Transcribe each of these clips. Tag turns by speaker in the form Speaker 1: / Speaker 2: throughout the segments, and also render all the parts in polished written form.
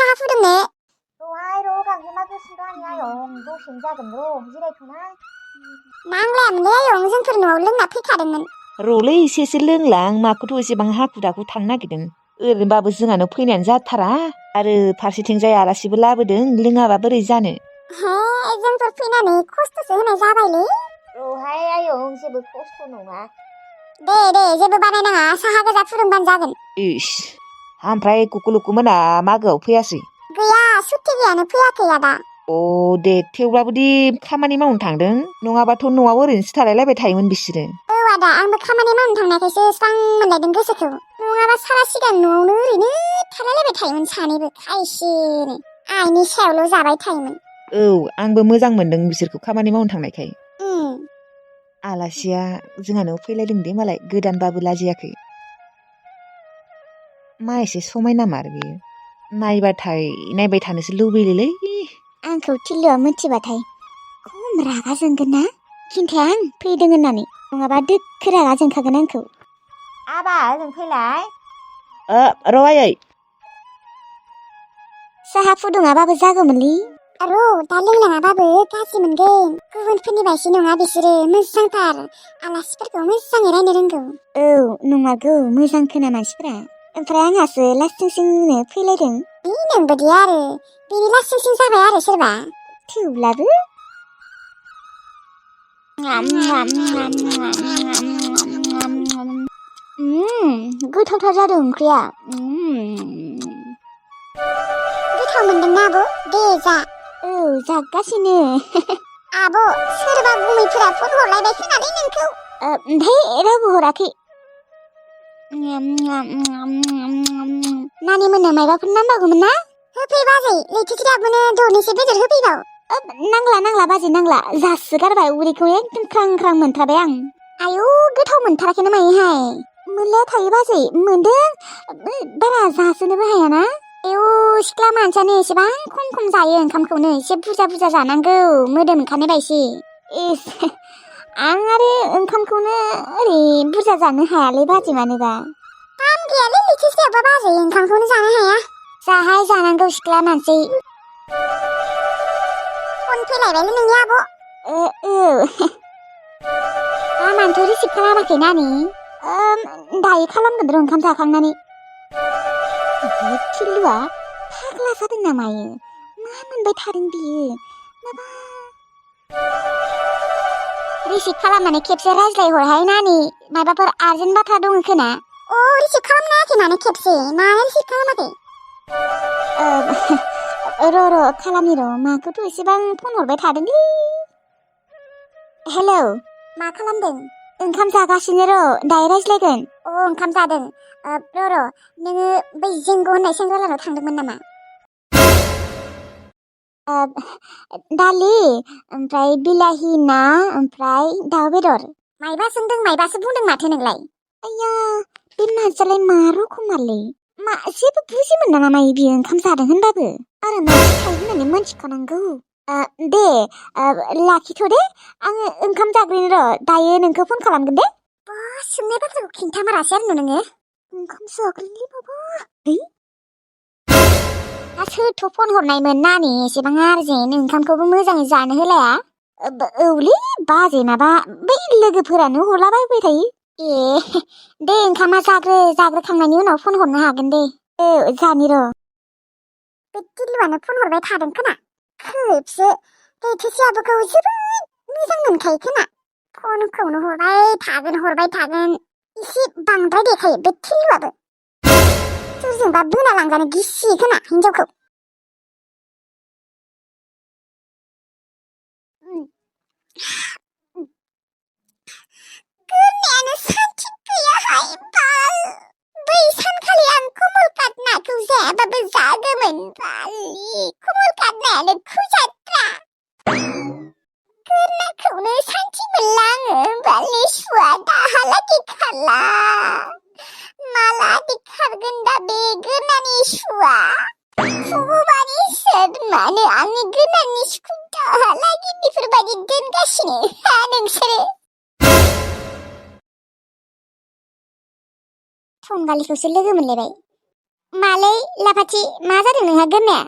Speaker 1: साहा फुदुंनो
Speaker 2: र' गांजेमा गोसोम रानि आयं दसेनो जागोन र' जिरायथ'नाय
Speaker 1: नांलायामोनलै आयं जोंफोर न'आव लोंना फैखादोंमोन
Speaker 3: र'लै एसे लोंलां माखौथ' एसेबां हाखु दाखु थांनो नागिरदों ओरैनोबाबो जोंहानो फैनायानो जाथारा आरो फारसेथिंजाय आलासिबो लाबोदों लोङाबा बोरै जानो
Speaker 1: हे जोंफोर फैनानै खस्थ'सो होनाय जाबायलै
Speaker 2: र'हाय आयं जेबो खस्थ' नङा
Speaker 1: दे जेबो बानायनाङा साहा गोजा फुदुंबानो जागोन
Speaker 3: इस ओमफ्राय कुकुलुकु मोना मागोआव फैयासै
Speaker 1: गैया सुथिगियानो फैयाखै आदा
Speaker 3: अ दे थेवब्लाबो दि खामानि मावनो थांदों नङाबाथ' न'आव ओरैनोसो थालायलायबाय थायोमोन बिसोरो
Speaker 1: औ आदा आंबो खामानि मावनो थांनायखायसो स्रां मोनलायदों गोसोखौ नङाबा सारा सिगां न'आवनो ओरैनो थालायलायबाय थायोमोन सानैबो खायसेनो आइनि सायावल' जाबाय थायोमोन
Speaker 3: औ आंबो मोजां मोनदों बिसोरखौ खामानि मावनो थांनायखाय
Speaker 1: उम
Speaker 3: आलासिया जोंहानाव फैलायदों दे मालाय गोदानबाबो लाजियाखै मा एसे समायना मार बेयो नायबाय थानोसो लुबैयोलै
Speaker 1: आंखौ थिल्लुआ मिथिबाथाय खम रागा जोंगोन ना खिन्थाया आं फैदों होननानै नङाबा दोखो रागा जोंखागोन आंखौ
Speaker 2: आबा ओजों फैलाय
Speaker 3: र' आयै
Speaker 1: साहा फुदुङाबाबो जागौमोनलै दा लोंलाङाबाबो गाज्रि मोनगोन गुबुनफोरनि बायदि नङा बिसोरो मोजांथार आलासिफोरखौ मोजाङै रायनो रोंगौ औ नंमारगौ मोजां खोना मानसिफोरा ओमफ्राय आंहासो लासिंसिंनो फैलायदों नोंबायदि आरो बेनि लासिंसिं जाबाय आरो सोरबा थेवब्लाबो गोथावथार जादों ओंख्रिया गोथाव मोनदोंना आब' दे जा औ जागासिनो आब' सोरबा गुमैफोरा फन हरलायबाय खोनालै नोंखौ ओमफ्राय रावबो हराखै नानि मोननो मायबाफोर नांबावगौमोन ना होफै बाजै लैथोखि दाबोनो दरनैसो बेदर होफैबाव नांला बाजै नांला जासोगारबाय उदैखौ एकदम ख्रां ख्रां मोनथारबाय आं आयौ गोथाव मोनथाराखैनो मायोहाय मोनलाया थायो बाजै मोनदों बारा जासोनोबो हायाना आयौ सिख्ला मानसियानो एसेबां खम जायो ओंखामखौनो एसे बुरजा जानांगौ मोदोम ओंखारनाय बायसि इस आं आरो ओंखामखौनो ओरै बुरजा जानो हायालै बाजै मानोबा दाम गैयालै लैथोसेयावबा बाजै ओंखामखौनो जानो हाया जाहाय जानांगौ सिख्ला मानसि फन फैलायबायलै नोंनि आब' औ मानोथ' रिसिभ खालामाखै नानि दायो खालामगोन र' ओंखाम जाखांनानै थिल्लुआ फाग्ला जादों ना मायो मा मोनबाय थादों बियो माबा रिसिभ खालामनानै खेबसे रायज्लायहरहाय नानि माबाफोर आर्जेन्ट बाथ्रा दङ खोना रिसिभ खालामनो हायाखै माने खेबसे मानो रिसिभ खालामाखै र' खालामनि र' माखौथ' एसेबां फन हरबाय थादोंलै हेलौ मा खालामदों ओंखाम जागासिनो र' दायो रायज्लायगोन ओंखाम जादों र' नोङो बै जेंग' होननाय सेंग्रालानाव थांदोंमोन नामा दालि ओमफ्राय बिलाहि ना ओमफ्राय दाउ बेदर मायबासो बुंदों माथो नोंलाय आया बे मानसियालाय मा रखमालै मा जेबो बुजि मोना ना मायो बियो ओंखाम जादों होनबाबो आरो मानसि थायो होननानै मोनथिखानांगौ दे लाखिथ' दे आङो ओंखाम जाग्रोनि र' दायो नोंखौ फन खालामगोन दे सोंनाय बाथ्राखौ खिन्थामारासै आरो नोङो ओंखाम जाग्रोनि बाबा दा सोरथ' फन हरनायमोन नानि एसेबां आर्जेन्ट ओंखामखौबो मोजाङै जानो होलाया औलै बाजै माबा बै लोगोफोरानो हरलाबायबाय थायो दे ओंखामा जाग्रोखांनायनि उनाव फन हरनो हागोन दे जानि र' बे टिल्लुआनो फन हरबाय थादों खोना खेबसे लैथोसेयाबोखौ जोबोद मोजां मोनखायो खोना फनखौनो हरबाय थागोन एसे बांद्राय देखायो बे टिल्लुआबो सोरजोंबा बोना लांजानो गिसि खोना हिनजावखौ गोरनायानो सान्थि गैयाहाय बाल बै सानखालि आं कमलकाट नाखौ जायाबाबो जागौमोन कमलकाट नायानो खुजात्रा गोरनाखौनो सान्थि मोनला आङो बालनि सुवा दाहालागै खारला माला खारगोन दा बे गोरनानि सुवा भगबान इसोर मानो आंनि गोरनानि सुखौ दाहालागै बेफोरबायदि दोनगासिनो नोंसोरो फंगालिखौसो लोगो मोनलायबाय मालै लाफाथि मा जादों नोंहा गोरनाया?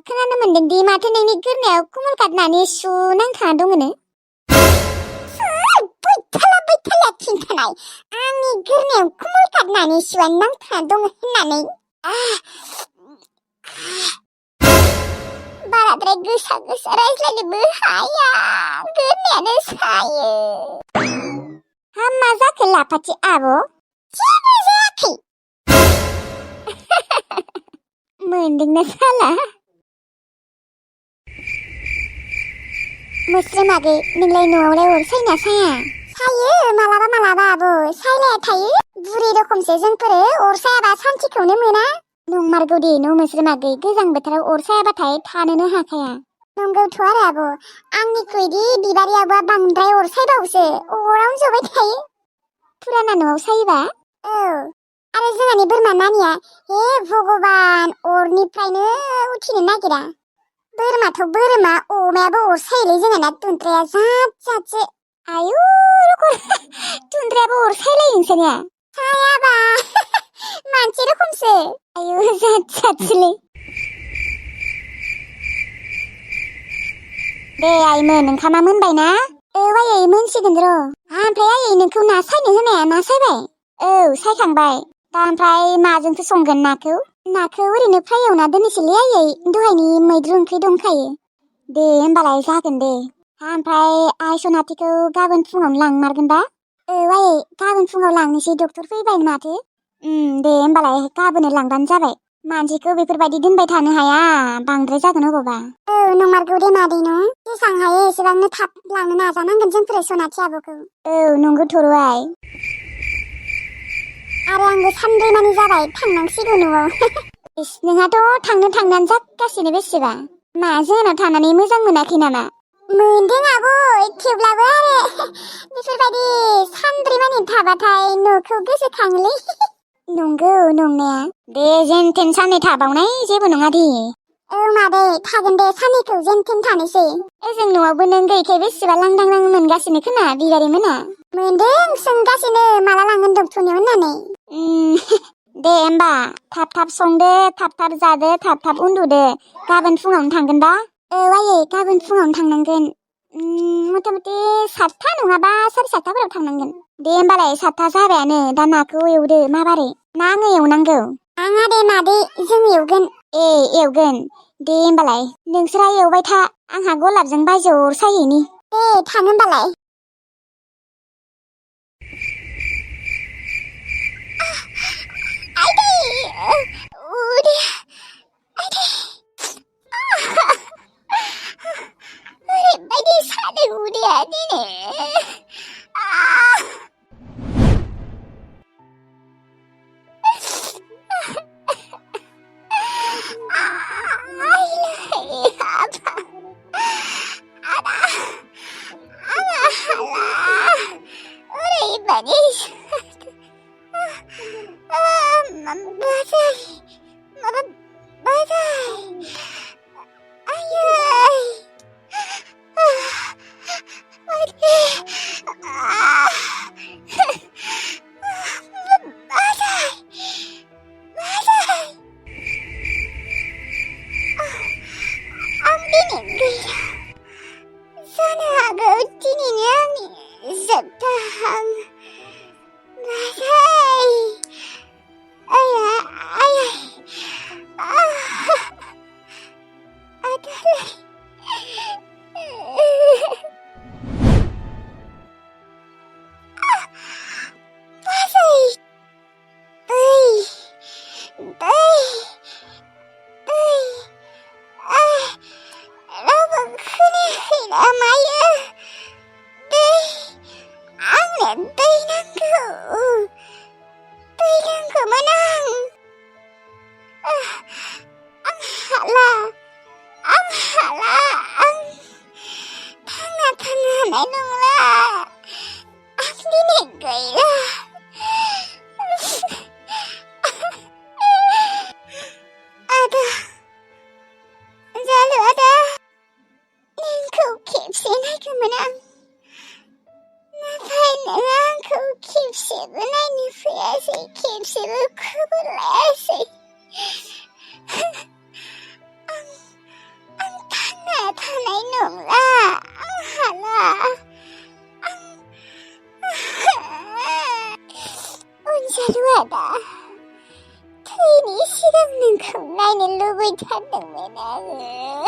Speaker 1: खोनानो मोनदोंदि माथो नोंनि गोरनायाव कमल काटनानै सु नांथाना दङनो? बैथाला खिन्थानाय आंनि गोरनायाव कमल काटनानै सुआ नांथाना दङ होननानै। बाराद्राय गोसा गोसा रायज्लायनोबो हाया गोरनायानो सायो। मा जाखो लाफाथि आब'? जेबो जायाखै। मोनदोंना साला? मोस्रोम आगै नोंलाय न'आवलाय अर सायोना साया? सायो मालाबा मालाबा आब' सायलाया थायो। बुरि रखमसो जोंफोरो अर सायाबा सान्थिखौनो मोना। नंमारगौ दे न' मोस्रोम आगै गोजां बोथोराव अर सायाबाथाय थानोनो हाखाया। नंगौथ' आरो आब' आंनिख्रुइदि बिबारि आब'आ बांद्राय अर सायबावोसो अरावनो जबाय थायो। फुराना न'आव सायोबा? औ आरो जोंहानि बोरमा नानिया हे भगबान अरनिफ्रायनो उथिनो नागिरा। बोरमाथ' बोरमा अमायाबो अर सायोलै जोंहाना तुन्द्राया जात जातसो। आयु तुन्द्रायाबो अर सायलायो नोंसानिया? सायाबा मानसि रखमसो। आयु जात जातसोलै। दे आइमोन ओंखामा मोनबाय ना? औ आयै मोनसिगोन र'। ओमफ्राय आयै नोंखौ ना सायनो होनाया ना सायबाय? औ सायखांबाय। दा ओमफ्राय माजोंथो संगोन नाखौ? नाखौ ओरैनो फ्राय एवना दोननोसैलै आयै दहायनि मैद्रु ओंख्रि दंखायो। दे होमबालाय जागोन दे। ओमफ्राय आइ सनाथिखौ गाबोन फुङावनो लांमारगोन दा? औ आयै गाबोन फुङाव लांनोसै डक्टर फैबाय माथो। दे होमबालाय गाबोन लांबानो जाबाय। मानसिखौ बेफोरबायदि दोनबाय थानो हाया बांद्राय जागोन अबावबा। औ नंमारगौ दे मादै न' जेसां हायो एसेबांनो थाब लांनो नाजानांगोन जोंफोरो सनाथि आब'खौ। औ नंगौथ' र' आइ। आरो आंबो सानब्रैमानि जाबाय थांनांसिगौ न'आव। नोंहाथ' थांनानै जागासिनो बेसेबा? मा जोंनाव थानानै मोजां मोनाखै नामा? मोनदों आब' थेवब्लाबो आरो बेफोरबायदि सानब्रैमानि थाबाथाय न'खौ गोसोखाङोलै। नंगौ नंनाया। दे जेन थेन साननै थाबावनाय जेबो नङा दे। औ मादै थागोन दे साननैखौ जेन थेन थानोसै। ओजों न'आवबो नों गैखाय बेसेबा लांदां मोनगासिनो खोना बिबारि मोना? मोनदों सोंगासिनो माला लांगोन डक्टरनियाव होननानै। दे होमबा थाब संदो थाब जादो थाब उन्दुदो गाबोन फुङावनो थांगोन दा? औ आयै गाबोन फुङावनो थांनांगोन। मथा मथि 7था नङाबा 7:30फोराव थांनांगोन। दे होमबालाय 7था जाबायानो दा नाखौ एवदो माबारै? ना आङो एवनांगौ? आङा दे मादै जों एवगोन। ए एवगोन दे होमबालाय नोंसोरहा एवबाय था आंहा गलाबजों बायजोआव अर सायहैनि। दे थां होमबालाय। ओरैबायदि सादों उदैया दिनै। जानो हागौ दिनैनो आंनि जोबथा हां। खेबसेबो नायनो फैयासै खेबसेबो खबर लायासै। अनजालुआ थैनि सिगां नोंखौ नायनो लुबैथारदोंमोन आङो